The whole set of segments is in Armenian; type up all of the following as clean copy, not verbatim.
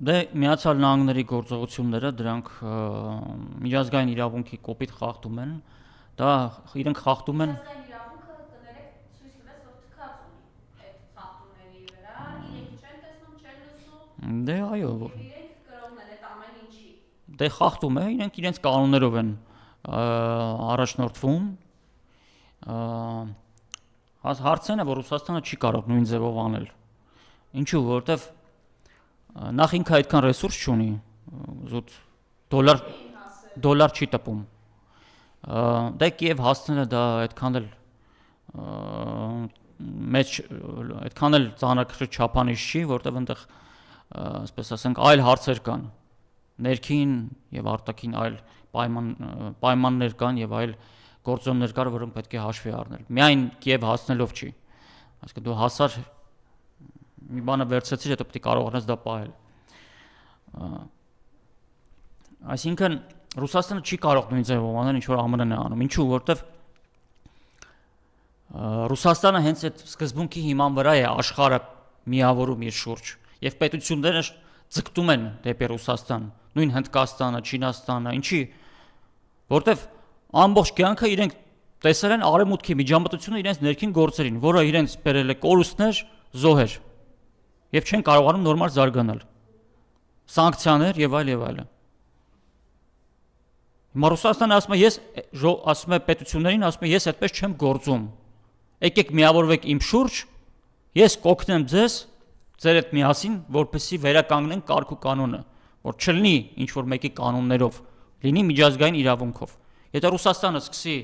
Դե Միացյալ Նահանգների գործողությունները դրանք միջազգային իրավունքի կոպիտ խախտում են, դա իրենք խախտում են Դե այո Դե խախտում է, իրենք իրենց կանոններով են առաջնորդվում Հարցն է, որ Ռուսաստանը չի կարող նույն ձևով անել Ինչու, որովհետև նախ ինքը այդքան ռեսուրս չունի, զուտ դոլար չի տպում Դե Կիև հասնելը դա այդքան էլ ծանրակշիռ չափանիշ չի, որտեղ այնտեղ ասպես ասենք այլ հարցեր կան ներքին եւ արտաքին այլ պայմաններ կան եւ այլ գործոններ կան, որոնք պետք է հաշվի առնել Միայն Կիև հասնելով չի Այսինքն դու հասար մի բանը վերցրեցիր, հետո պետք է կարողանաս դա պահել Այսինքն Ռուսաստանը չի կարող նույն ձևով անել, ինչ որ ԱՄՆ-ն է անում Ինչու, որովհետև Ռուսաստանը հենց այդ սկզբունքի հիման վրա է աշխարհը միավորում իր շուրջ Եվ պետությունները ձգտում են դեպի Ռուսաստան Նույն Հնդկաստանը, Չինաստանը, ինչի Որովհետև ամբողջ կյանքը իրենք տեսել են արևմուտքի միջամտությունը իրենց ներքին գործերին, որը իրենց բերել է կորուստներ, զոհեր Եվ չեն կարողանում նորմալ զարգանալ Սանկցիաներ եւ այլ եւ այլ Հիմա Ռուսաստանը ասում է պետություններին, ասում է ես այդպես չեմ գործում Եկեք միավորվեք իմ շուրջ, ես կօգնեմ ձեզ ձեր հետ միասին, որպեսզի վերականգնենք կարգ ու կանոնը, որ չլինի ինչ որ մեկի կանոններով, լինի միջազգային իրավունքով Եթե Ռուսաստանը սկսի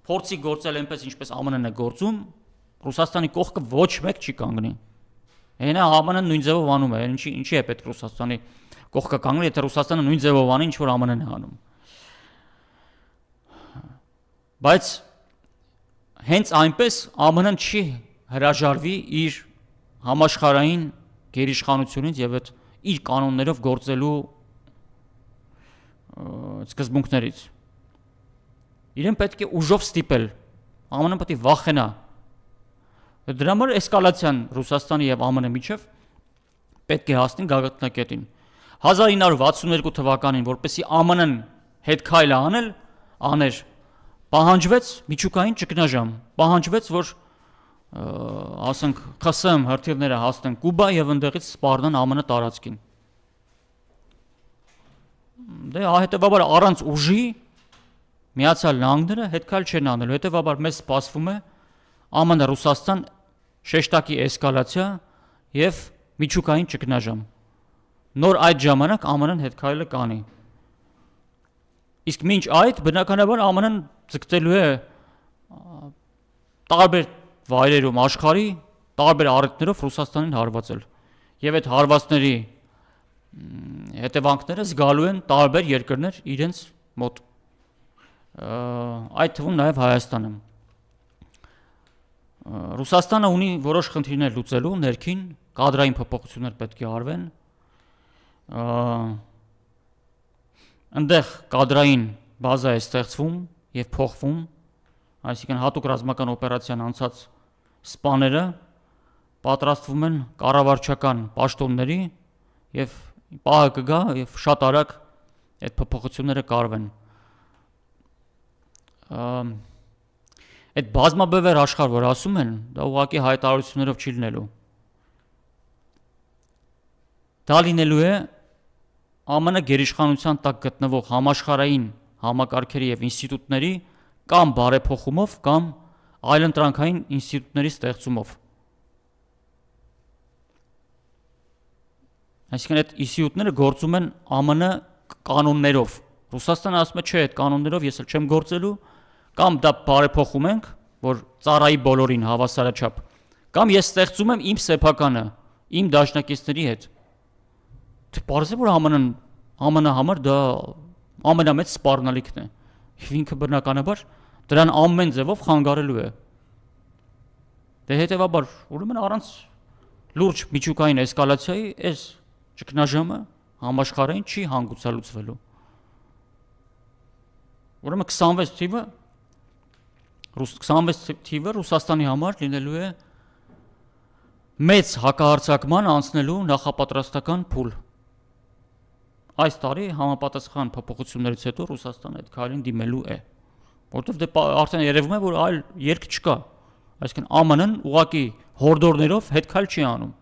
փորձի գործել այնպես ինչպես ԱՄՆ-ն է գործում, Ռուսաստանի կողքը ոչ մեկ չի կանգնի Հենա ԱՄՆ-ն նույն ձևով անում է, ինչի է պետք Ռուսաստանի կողքը կանգնել, եթե Ռուսաստանը նույն ձևով անի, ինչ որ ԱՄՆ-ն է անում Բայց հենց այնպես ԱՄՆ-ն չի հրաժարվի իր համաշխարհային գերիշխանությունից եւ այդ իր կանոններով գործելու սկզբունքներից Իրեն պետք է ուժով ստիպել ԱՄՆ-ն պետք է վախենա Դրա համար էսկալացիան Ռուսաստանի եւ ԱՄՆ-ի միջև պետք է հասնի գագաթնակետին 1962 թվականին որպեսզի ԱՄՆ-ն հետ քայլը աներ պահանջվեց միջուկային ճգնաժամ պահանջվեց որ ասենք ԽՍՀՄ հրթիռները հասնեն Կուբա եւ այնտեղից սպառնան ԱՄՆ տարածքին Դե հետեւաբար առանց ուժի Միացյալ Նահանգները հետ քայլ չեն անելու հետեւաբար մեզ սպասվում է ԱՄՆ Ռուսաստան շեշտակի էսկալացիա եւ միջուկային ճգնաժամ Նոր այդ ժամանակ ԱՄՆ-ն հետ քայլը կանի Իսկ մինչ այդ բնականաբար ԱՄՆ-ն ձգտելու է տարբեր վայրերում աշխարհի տարբեր առիթներով Ռուսաստանին հարվածել եւ այդ հարվածների հետևանքները զգալու են տարբեր երկրներ իրենց մոտ այդ թվում նաեւ Հայաստանը Ռուսաստանը ունի որոշ խնդիրներ լուծելու ներքին կադրային փոփոխություններ պետք է արվեն Այնտեղ կադրային բազա է ստեղծվում եւ փոխվում, այսինքն հատուկ ռազմական օպերացիան անցած սպաները պատրաստվում են կառավարչական պաշտոնների եւ պահը կգա եւ շատ արագ այդ փոփոխությունները կարվեն։ Այդ բազմաբևեր աշխարհ, որ ասում են, դա ուղղակի հայտարարություններով չի լինելու։ Դա լինելու է ԱՄՆ գերիշխանության տակ գտնվող համաշխարհային համակարգերի եւ ինստիտուտների կամ բարեփոխումով կամ այլընտրանքային ինստիտուտների ստեղծումով։ Այսինքն այդ ինստիտուտները գործում են ԱՄՆ կանոններով։ Ռուսաստանը ասում է, չէ, այդ կանոններով ես էլ չեմ գործելու, կամ դա բարեփոխում ենք, որ ծառայի բոլորին հավասարաչափ, կամ ես ստեղծում եմ իմ սեփականը, իմ դաշնակիցների հետ։ Պարզ է, որ ԱՄՆ համար դա ամենամեծ սպառնալիքն է։ Ինքը բնականաբար դրան ամեն ձևով խանգարելու է։ Դե հետևաբար, ուրեմն առանց լուրջ միջուկային էսկալացիայի այս ճգնաժամը համաշխարհային չի հանգուցալուծվելու։ Ուրեմն 26 թիվը Ռուսաստանի համար լինելու է մեծ հակահարձակման անցնելու նախապատրաստական փուլ։ Այս տարի համապատասխան փոփոխություններից հետո Ռուսաստանը այդ քայլին դիմելու է, որովհետև դե արդեն երևում է, որ այլ երկ չկա, այսինքն ԱՄՆ-ն ուղղակի հորդորներով հետ քայլ չի անում։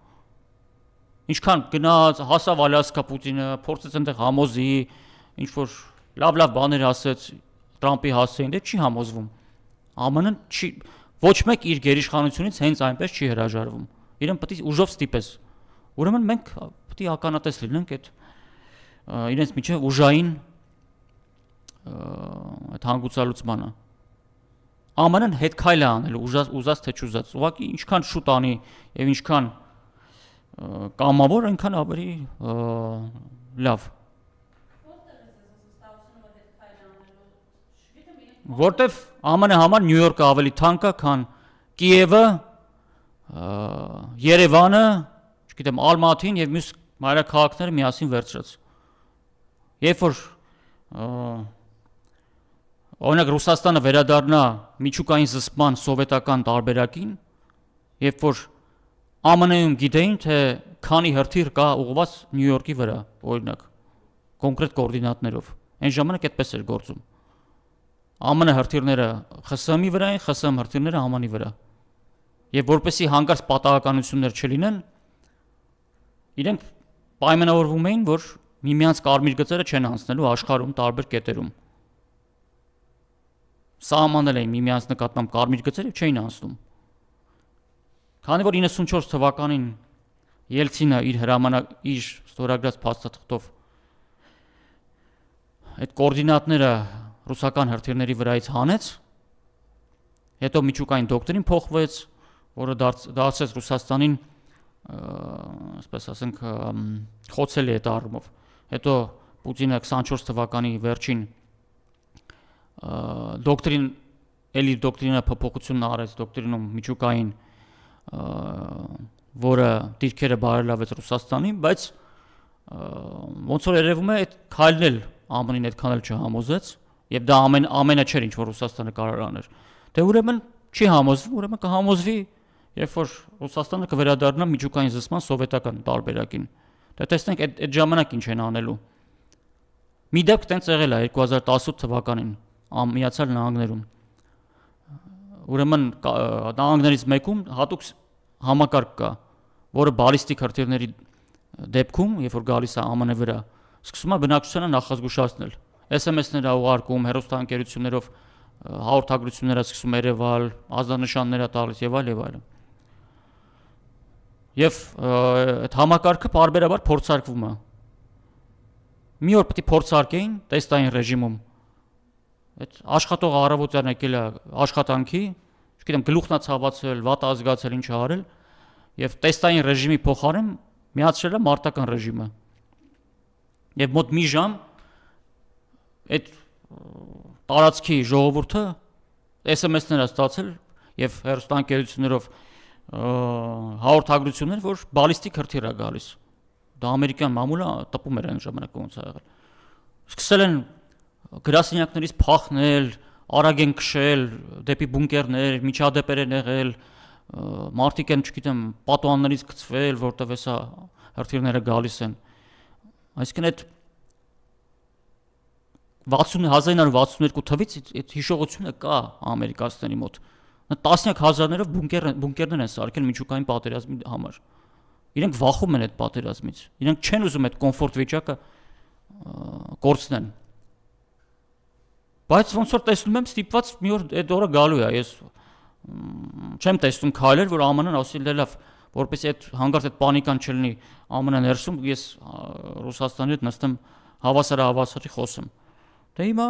Ինչքան գնաց, հասավ Ալյասկա Պուտինը, փորձեց այնտեղ համոզի, ինչ որ լավ բաներ ասեց Տրամպի հասցեին, դե չի համոզվում։ ԱՄՆ-ն չի ոչ մեկ իր գերիշխանությունից հենց այնպես չի հրաժարվում։ Իրեն պետք է ուժով ստիպես։ Ուրեմն մենք պետք է ականատես լինենք այդ իրենց միջև ուժային այդ հանգուցալուծմանը։ ԱՄՆ-ն հետ քայլ է անելու ուզած թե չուզած, ուղղակի ինչքան շուտ անի եւ ինչքան կամավոր, այնքան ավելի լավ։ Որտեվ ԱՄՆ-ը համար Նյու Յորկը ավելի թանկ է, քան Կիևը, Երևանը, չգիտեմ, Ալմատին եւ մյուս մայրաքաղաքները միասին վերցրած։ Երբ որ օրինակ Ռուսաստանը վերադառնա միջուկային զսպման սովետական տարբերակին, երբ որ ԱՄՆ-ում գիտեին, թե քանի հրթիռ կա ուղղված Նյու Յորքի վրա, օրինակ, կոնկրետ կոորդինատներով, այն ժամանակ այդպես էր գործում։ ԱՄՆ հրթիռները ԽՍՀՄ-ի վրա են, ԽՍՀՄ հրթիռները ԱՄՆ-ի վրա։ Եվ որպեսզի հանկարծ պատահականություններ չլինեն, իրենք պայմանավորվում էին, որ միմյանց կարմիր գծերը չեն անցնելու աշխարհում տարբեր կետերում։ Սահմանել էին միմյանց նկատմամբ կարմիր գծերը չէին անցնում։ Քանի որ 94 թվականին Ելցինը իր ստորագրած փաստաթղթով այդ կոորդինատները ռուսական հրթիռների վրայից հանեց, հետո միջուկային դոկտրին փոխվեց, որը դարձրեց Ռուսաստանին, ասպես ասենք, խոցելի այդ առումով։ Հետո Պուտինը 24 թվականի վերջին դոկտրինը փոփոխությունն արեց դոկտրինում միջուկային, որը դիրքերը բարելավեց Ռուսաստանին, բայց ոնց որ երևում է այդ քայլն էլ ԱՄՆ-ին այդքան էլ չհամոզեց, եւ դա ամենը չէր, ինչ որ Ռուսաստանը կարող աներ։ Դե ուրեմն չի համոզվում, ուրեմն կհամոզվի, երբ որ Ռուսաստանը կվերադառնա միջուկային զսպման սովետական տարբերակին։ Դե տեսնենք այդ ժամանակ ինչ են անելու։ Մի դեպք տենց եղել է 2018 թվականին Միացյալ Նահանգներում։ Ուրեմն նահանգներից մեկում հատուկ համակարգ կա, որը բալիստիկ հրթիռների դեպքում, երբ որ գալիս է ԱՄՆ վրա, սկսում է բնակչությանը նախազգուշացնել։ SMS-ներ ուղարկում, հեռուստաընկերություններով հաղորդագրություններ սկսում երևալ, ազդանշաններ տալիս եւ այլն։ Եվ այդ համակարգը բարբերաբար փորձարկվում է։ Մի օր պետք է փորձարկեին տեստային ռեժիմում։ Այդ աշխատող առավոտյան եկել է աշխատանքի, չգիտեմ, գլուխն է ցավացել, վատ ազգացել, ինչ արել, եւ տեստային ռեժիմի փոխարեն միացրել է մարտական ռեժիմը։ Եվ մոտ մի ժամ այդ տարածքի ժողովուրդը SMS-ներ է ստացել եւ հեռուստաընկերություններով հաղորդագրություններ, որ բալիստիկ հրթիռ է գալիս։ Դա ամերիկյան մամուլը տպում էր այն ժամանակ ոնց է եղել։ Սկսել են գրասենյակներից փախնել, արագ են քշել դեպի բունկերներ, միջադեպեր են եղել, մարդիկ են, չգիտեմ, պատուհաններից գցվել, որտեղ էսա հրթիռները գալիս են։ Այսինքն այդ 1962 թվից այդ հիշողությունը կա ամերիկացիների մոտ։ Տասնյակ հազարներով բունկերներ են սարքել միջուկային պատերազմի համար։ Իրենք վախում են այդ պատերազմից։ Իրենք չեն ուզում այդ կոմֆորտ վիճակը կորցնեն։ Բայց ոնց որ տեսնում եմ, ստիպված մի օր այդ օրը գալու է։ Ես չեմ տեսնում քայլեր, որ ԱՄՆ-ն ասի լավ, որպեսզի այդ հանգարց այդ պանիկան չլինի ԱՄՆ ներսում, ես Ռուսաստանի հետ նստեմ հավասարի խոսեմ։ Դե հիմա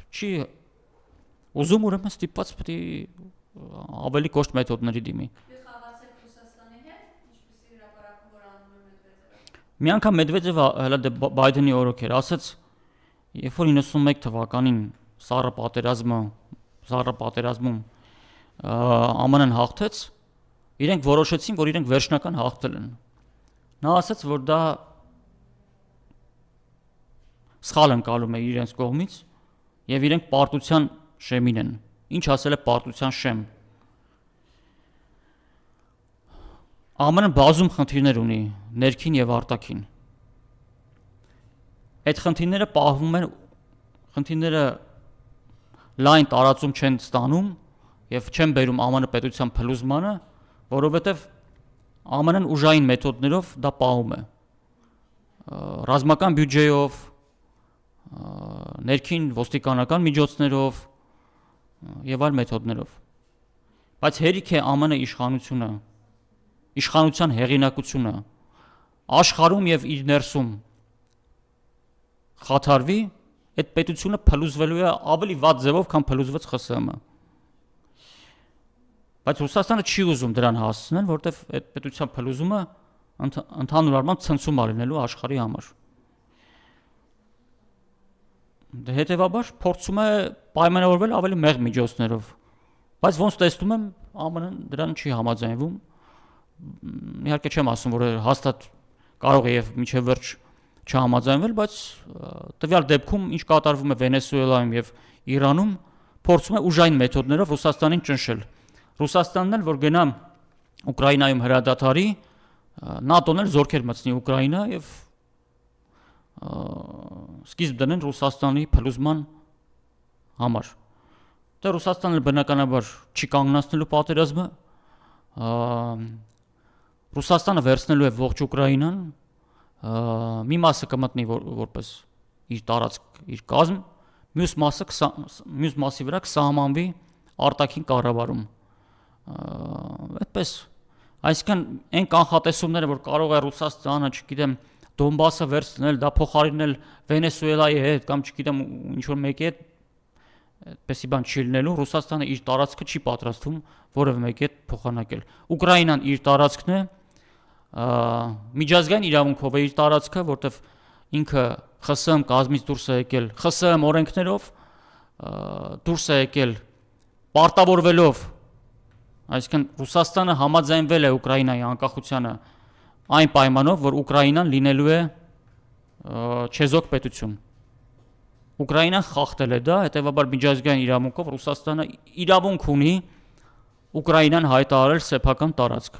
չի ուզում, ուրեմն ստիպված պետք է ավելի կոշտ մեթոդների դիմի։ Դուք խաղացեք Ռուսաստանի հետ, ինչպեսի հրապարակում որ անում է Մեդվեդևը։ Մի անգամ Մեդվեդևը հələ Բայդենի օրոք էր ասաց, երբ որ 91 թվականին Սառը պատերազմում ԱՄՆ-ն հաղթեց, իրենք որոշեցին, որ իրենք վերջնական հաղթել են։ Նա ասաց, որ դա սխալ ընկալում է իրենց կողմից եւ իրենք պարտության շեմին են։ Ինչ ասել է պարտության շեմ։ ԱՄՆ-ն բազում խնդիրներ ունի, ներքին եւ արտաքին։ Այդ խնդիրները պահվում են, խնդիրները լայն տարածում չեն ստանում եւ չեն բերում ԱՄՆ պետության փլուզմանը, որովհետեւ ԱՄՆ-ն ուժային մեթոդներով դա պահում է։ Ռազմական բյուջեով, ներքին ոստիկանական միջոցներով եւ այլ մեթոդներով։ Բայց հերիք է ԱՄՆ իշխանությունը, իշխանության հեղինակությունը աշխարհում եւ իր ներսում խաթարվի, այդ պետությունը փլուզվելու է ավելի վատ ձևով, քան փլուզվեց ԽՍՀՄ-ը։ Բայց Ռուսաստանը չի ուզում դրան հասցնել, որտեղ այդ պետության փլուզումը ընդհանուր առմամբ ցնցում է լինելու աշխարհի համար։ Հետևաբար փորձում է պայմանավորվել ավելի մեղ միջոցներով, բայց ոնց տեսնում եմ ԱՄՆ-ն դրան չի համաձայնվում։ Իհարկե չեմ ասում, որ հաստատ կարող է եւ միջև վերջ չհամաձայնվել, բայց տվյալ դեպքում ինչ կատարվում է Վենեսուելայում եւ Իրանում, փորձում է ուժային մեթոդներով Ռուսաստանին ճնշել։ Ռուսաստանն էլ որ գնա Ուկրաինայում հրադադարի, ՆԱՏՕ-ն էլ զորքեր մտցնի Ուկրաինա եւ սկիզբ դնեն Ռուսաստանի փլուզման համար։ Դե Ռուսաստանը բնականաբար չի կանգնացնելու պատերազմը, Ռուսաստանը վերցնելու է ողջ Ուկրաինան, մի մասը կմտնի որպես իր տարածք, իր կազմ, մյուս մասի վրա կսահմանվի արտաքին կառավարում։ Այդպես, այսինքն այն կանխատեսումները, որ կարող է Ռուսաստանը, չգիտեմ, Դոնբասը վերցնել, դա փոխարինել Վենեսուելայի հետ կամ չգիտեմ ինչ որ մեկի հետ, այդպեսի բան չի լինելու, Ռուսաստանը իր տարածքը չի պատրաստվում որևէ մեկի հետ փոխանակել։ Ուկրաինան իր տարածքն է, միջազգային իրավունքով է իր տարածքը, որտեղ ինքը ԽՍՀՄ կազմից դուրս է եկել, ԽՍՀՄ օրենքներով դուրս է եկել պարտավորվելով, այսինքն Ռուսաստանը համաձայնվել է Ուկրաինայի անկախությանը այն պայմանով, որ Ուկրաինան լինելու է չեզոք պետություն։ Ուկրաինան խախտել է դա, հետևաբար միջազգային իրավունքով Ռուսաստանը իրավունք ունի Ուկրաինան հայտարարել սեփական տարածք։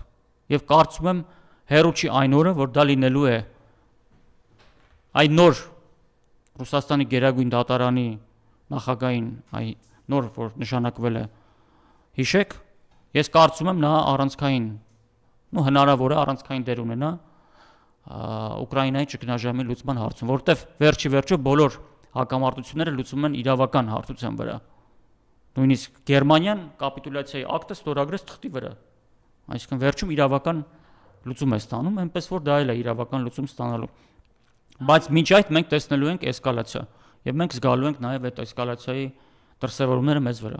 Եվ կարծում եմ հերու չի այն օրը, որ դա լինելու է այն նոր Ռուսաստանի գերագույն դատարանի նախագահին, այն նոր որ նշանակվել է, հիշեք, ես կարծում եմ նա առանցքային, հնարավոր է առանցքային դեր ունենա Ուկրաինայի ճգնաժամի լուծման հարցում, որտեղ վերջի վերջո բոլոր հակամարտությունները լուծվում են իրավական հարցության վրա։ Նույնիսկ Գերմանիան կապիտուլյացիայի ակտը ստորագրեց թղթի վրա։ Այսինքն վերջում իրավական լուծում է ստանում, այնպես որ դա էլ է իրավական լուծում ստանալու։ Բայց մինչ այդ մենք տեսնելու ենք էսկալացիա, եւ մենք զգալու ենք նաեւ այդ էսկալացիայի դրսևորումները մեզ վրա։